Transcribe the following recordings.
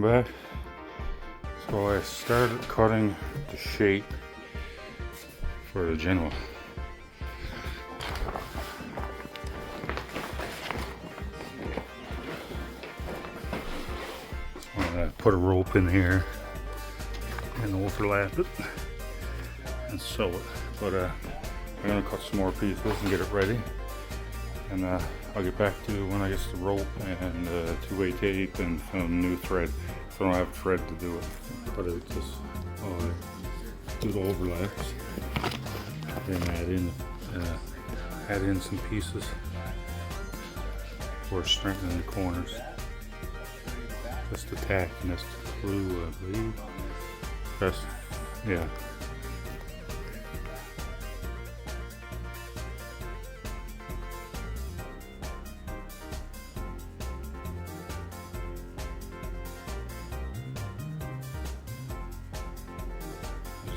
welcome back. So I started cutting the shape for the Genoa. I'm gonna put a rope in here and overlap it and sew it. But I'm gonna cut some more pieces and get it ready. And I'll get back to you when I get the rope and two-way tape and some new thread. So I don't have thread to do it, but it just do the overlaps. Then add in some pieces for strengthening the corners. Just the tack and this glue, I believe. That's, yeah.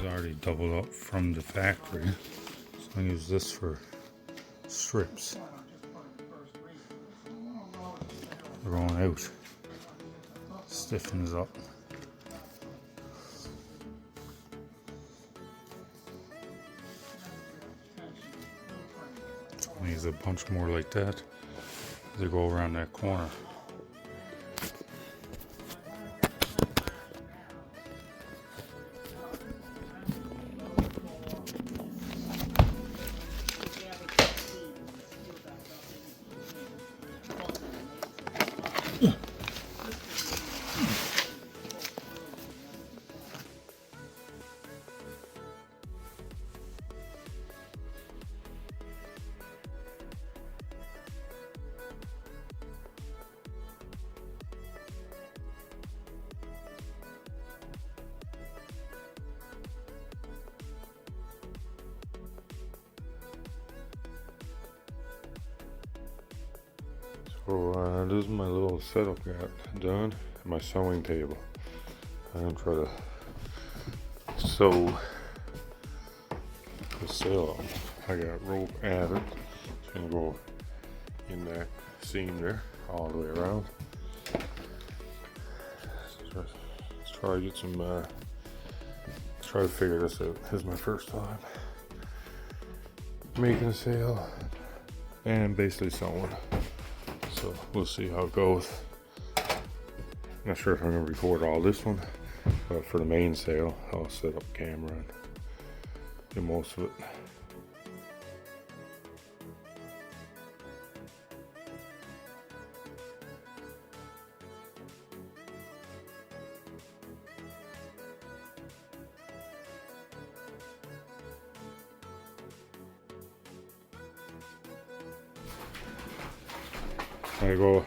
Already doubled up from the factory, so I use this for strips. They're going out, stiffens up. So I use a bunch more like that as I go around that corner. So this is my little setup got done, my sewing table. I'm gonna try to sew the sail up. I got rope added. It's gonna go in that seam there all the way around. So let's try to get some, try to figure this out. This is my first time making a sail and basically sewing. So we'll see how it goes. Not sure if I'm gonna record all this one, but for the main sail, I'll set up camera and do most of it. I go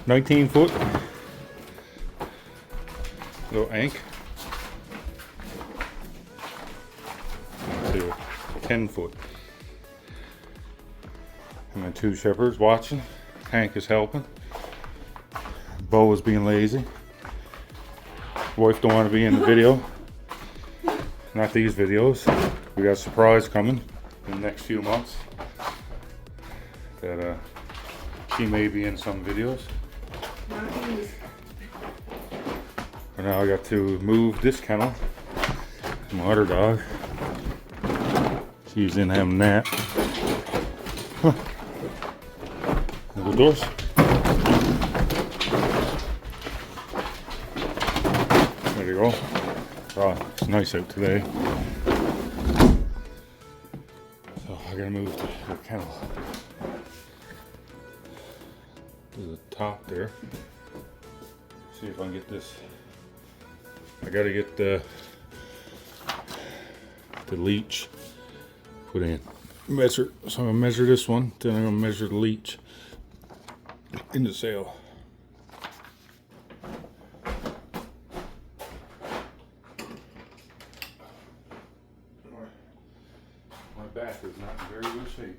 19 foot, little ank, to 10 foot. And my two shepherds watching. Hank is helping. Bo is being lazy. Wife don't want to be in the video. Not these videos. We got a surprise coming in the next few months. That she may be in some videos. And now I got to move this kennel. My other dog. She's in having a nap. Huh. The doors. There you go. Oh, it's nice out today. So I gotta move the kennel to the top there. See if I can get this. I gotta get the leech put in. Measure. So I'm gonna measure this one, then I'm gonna measure the leech in the sail. My back is not in very good shape.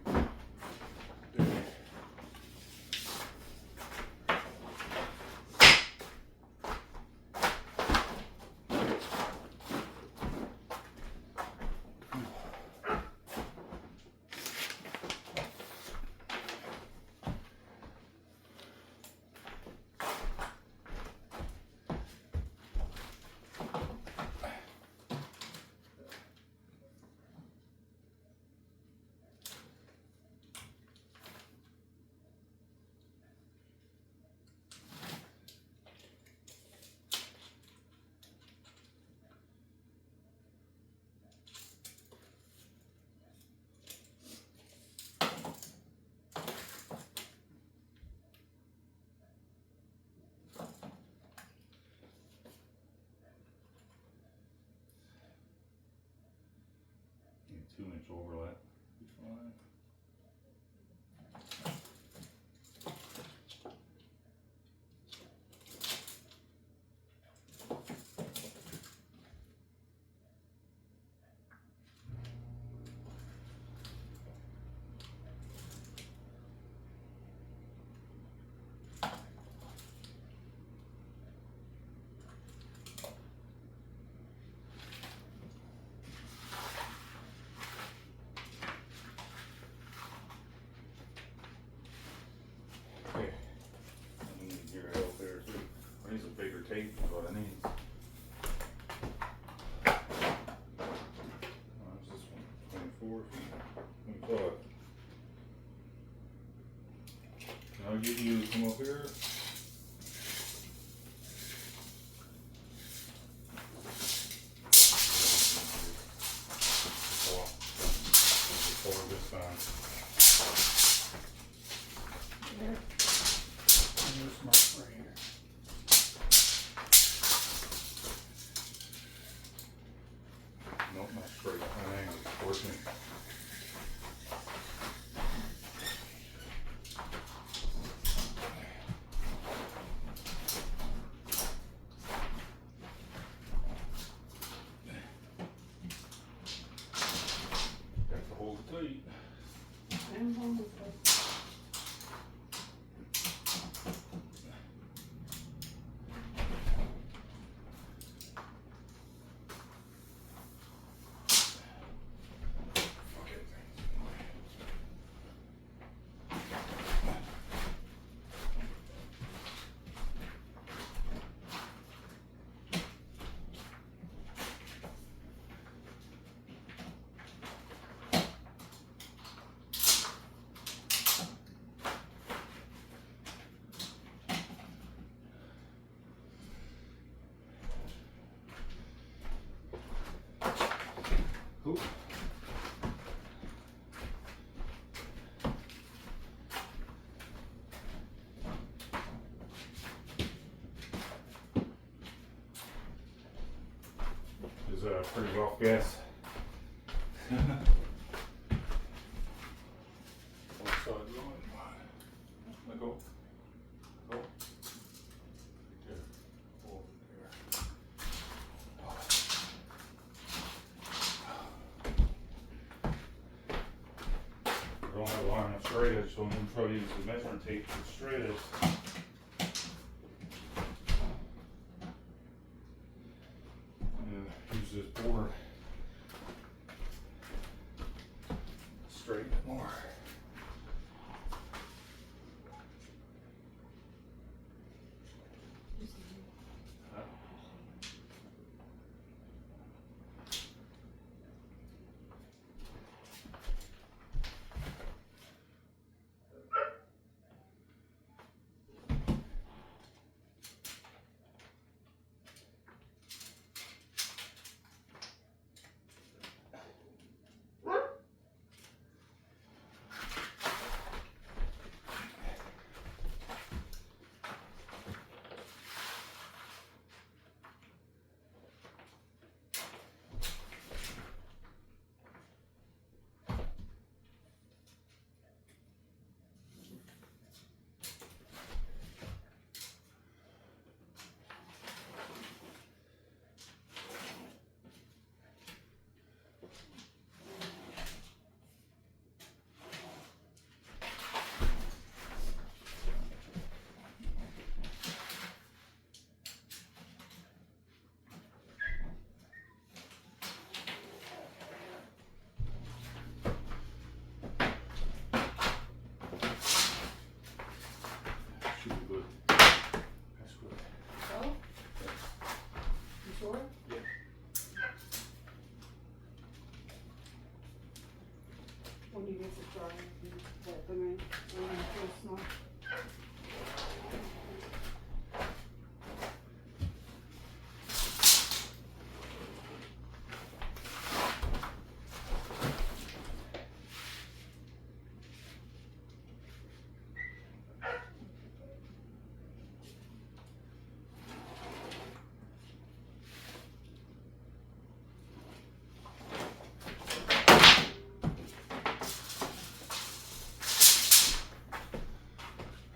2-inch overlap. Each line. Okay, I need your help there too. I need some bigger tape is what I need. What's this one? 24 feet? 25. Can I give you some up here? Before this time. Here's my spray here. Nope, my spray. My angle is working. Got to hold it tight. I'm holding it. Cool. Is pretty rough gas. One side going. Let go. Go. Right there. Over there. I don't have a line of straight edge, so I'm going to try to use the measuring tape for straight edge. Use this board straighten it more.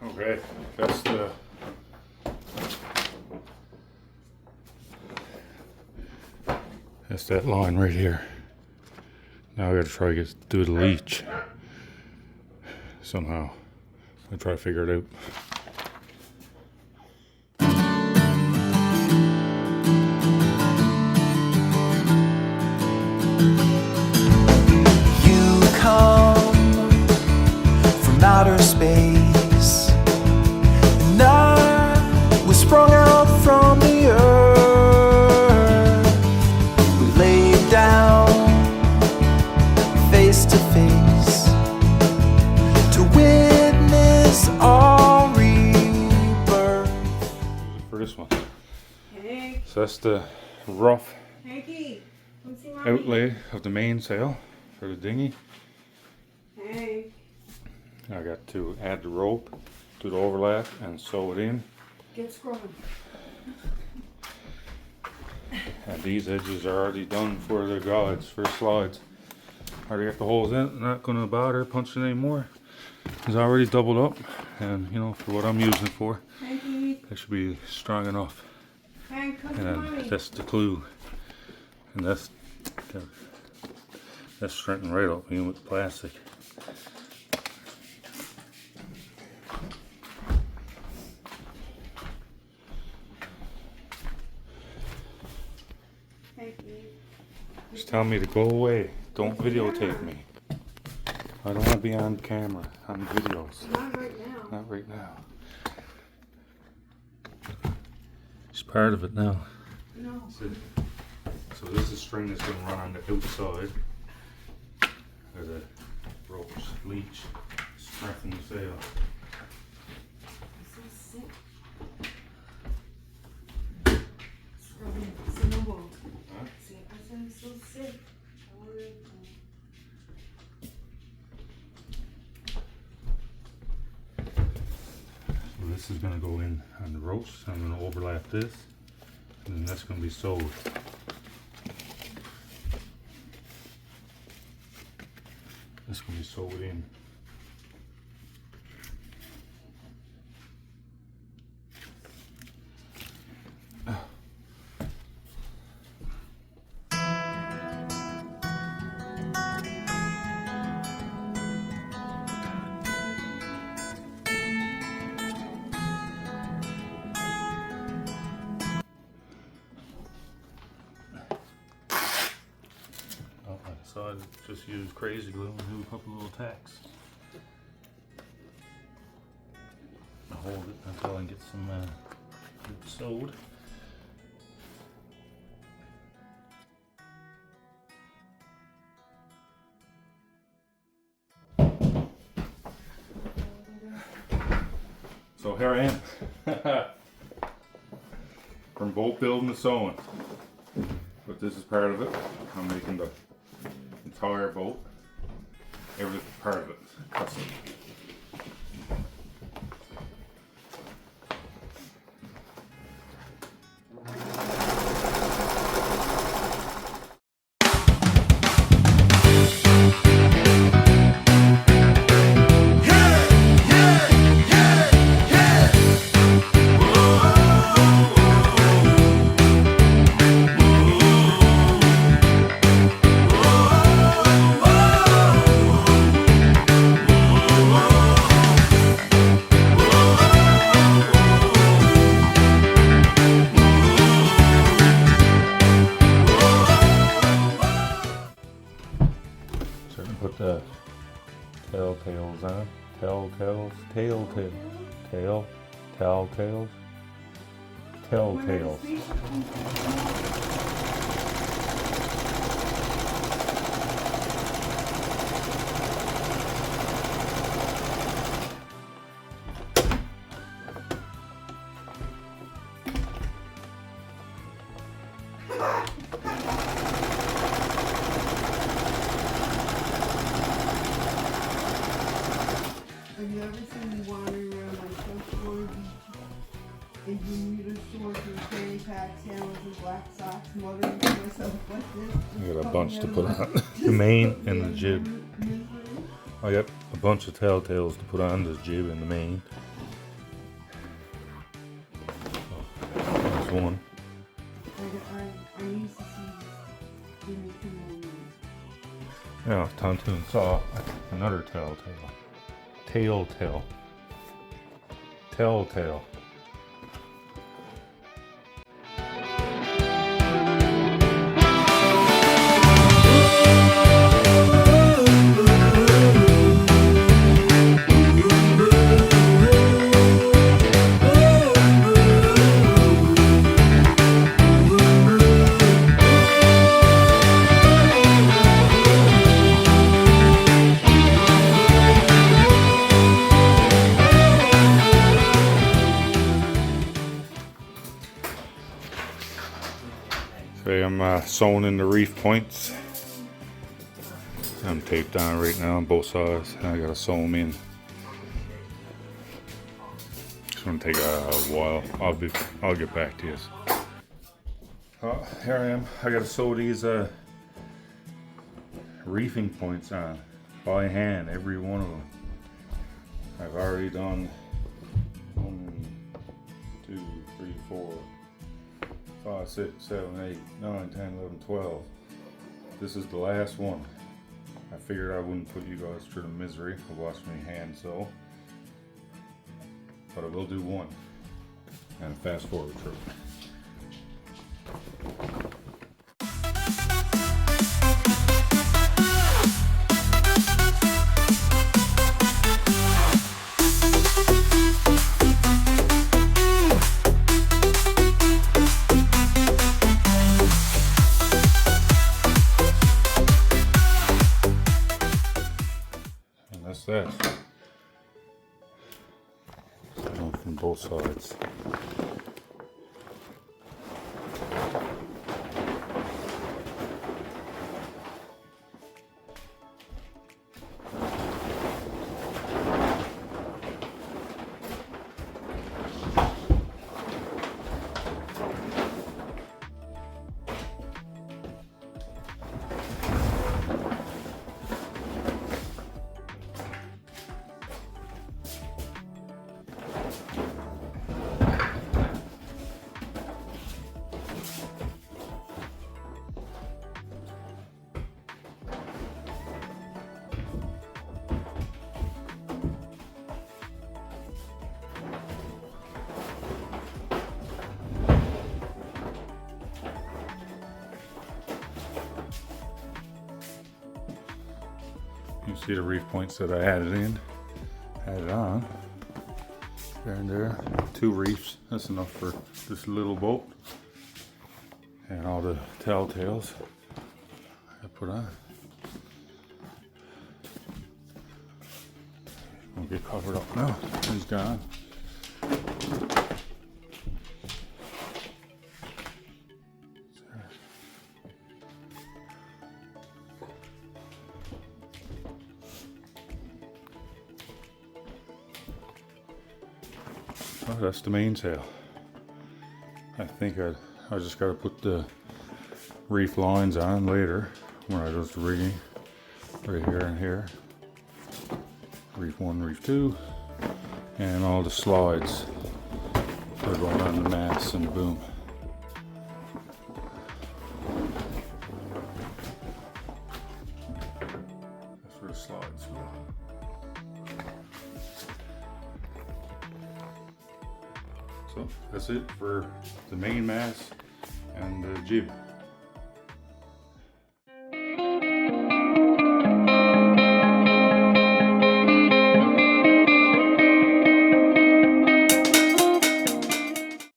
Okay, that's that line right here. Now I gotta try to do the leech somehow. I'll try to figure it out. You come from outer space, and I was sprung out from the earth. We laid down face to face to witness our rebirth. For this one. Hank. So that's the rough Hanky. Come see mommy. outlay of the mainsail for the dinghy. Hank. I got to add the rope to the overlap and sew it in. Get scrubbing. And these edges are already done for the guides, for the slides. Already got the holes in it, not gonna bother punching anymore. It's already doubled up, and you know, for what I'm using it for, Hanky. that should be strong enough. Hank, come to And mommy. that's the clue. And that's strengthened right up, even with plastic. Hanky. Just tell me to go away. Don't videotape me. I don't want to be on camera, on videos. Not right now. Not right now. It's part of it now. No. So this is string that's going to run on the outside. There's a rope leech strengthen the sail. I'm so sick. Scrubbing. See no more. Huh? See, I said I'm so sick. I wanna- So this is going to go in on the ropes. I'm going to overlap this, and then that's going to be sewed. This can be sewed in. So I just use crazy glue and do a couple little tacks. I hold it until I get some it sewed. So here I am. From boat building to sewing. But this is part of it. I'm making the entire boat, every part of it, custom. Put the telltales on. Telltales. Have you ever seen me wandering around my front beach and you need a shorts and fanny pack, sandals and black socks, muttering to myself like this? I got a bunch to put on. The main and the jib. I got a bunch of telltales to put on the jib and the main. one. I used to see Jimmy Kimmel. Yeah, Tontoon saw another telltale. Telltale. Okay, I'm sewing in the reef points. I'm taped on right now on both sides. And I gotta sew them in. It's gonna take a while. I'll get back to you. Here I am. I gotta sew these reefing points on by hand, every one of them. I've already done 1, 2, 3, 4, 5, 6, 7, 8, 9, 10, 11, 12. This is the last one. I figured I wouldn't put you guys through the misery of watching me hand sew, but I will do one and fast forward through. That's that. From both sides. You see the reef points that I added on. There and there. 2 reefs. That's enough for this little boat. And all the telltales I put on. Won't get covered up now. He's gone. Oh, that's the mainsail. I think I just got to put the reef lines on later when I do the rigging. Right here and here. Reef 1, reef 2, and all the slides that are going on the mast and the boom. That's where the slides go. So that's it for the main mast and the jib.